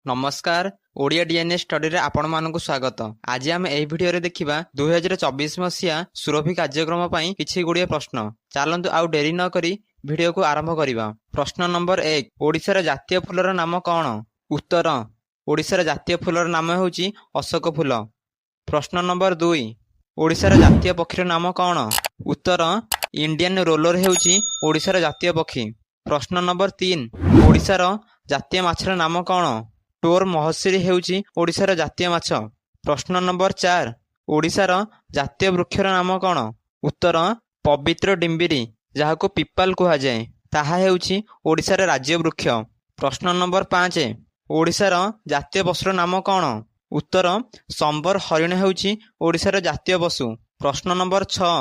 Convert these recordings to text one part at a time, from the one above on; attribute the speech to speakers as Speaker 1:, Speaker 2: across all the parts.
Speaker 1: नमस्कार Odia DNA study रे आपण मानक स्वागत। आज आम एही भिडियो रे देखिबा 2024 मसिया सुरभि कार्यक्रम पई किछि गुडिये प्रश्न। चलंतु आउ डेरी न करी भिडियो को आरंभ करिबा। प्रश्न नंबर 1, ओडिसा रे जातीय फूलर नाम कोन? उत्तर, ओडिसा रे जातीय फूलर नाम हेउची अशोक फूल। प्रश्न नंबर 2, ओडिसा रे जातीय पक्षीर नाम कोन? उत्तर, इंडियन रोलर हेउची ओडिसा रे जातीय पक्षी। प्रश्न नंबर 3, ओडिसा रो जातीय माछर नाम कोन? टोर महर्षि हेउची ओडिसा रो जातीय माछ। प्रश्न नंबर 4, ओडिसा रो जातीय वृक्षर नाम कोन? उत्तर, पवित्र डिम्बिरी जहाको पिपाल कुहा जाए ताहा हेउची ओडिसा रो राज्य वृक्ष। प्रश्न नंबर 5, ओडिसा रो जातीय पशुर नाम कोन? उत्तर, संबर हरिण हेउची ओडिसा रो जातीय पशु। प्रश्न नंबर 6,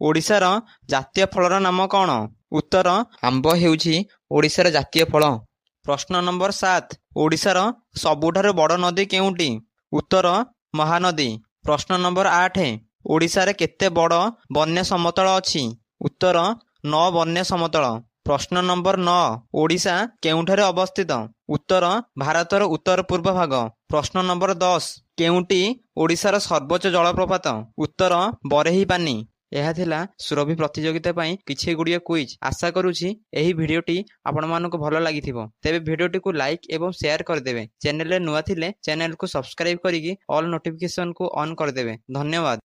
Speaker 1: ओडिसा रो जातीय फलर नाम कोन? उत्तर, आंब हेउची ओडिसा रो जातीय फल। प्रश्न नंबर 7, ओडिसा रो सबुठारु बड़ नदी केउंटी? उत्तर, महानदी। प्रश्न नंबर 8, ओडिसा रे केते बड़ वन्य समतल अछि? उत्तर, 9 वन्य समतल। प्रश्न नंबर 9, ओडिसा केउंठारे अवस्थित? उत्तर, भारतर उत्तर पूर्व भाग। प्रश्न नंबर 10, केउंटी ओडिसा रो सर्वोच्च जलप्रपात? उत्तर, बरेही पानी। यह थिला सुरभि प्रतियोगिता पई किछि गुडिये क्विज। आशा करूछि एही भिडियोटी आपण मानको भलो लागिथिबो। तेबे भिडियोटी को लाइक एवं शेयर कर देबे। चैनल रे नुआ थिले चैनल को सब्सक्राइब करिकि ऑल नोटिफिकेशन को ऑन कर देबे। धन्यवाद।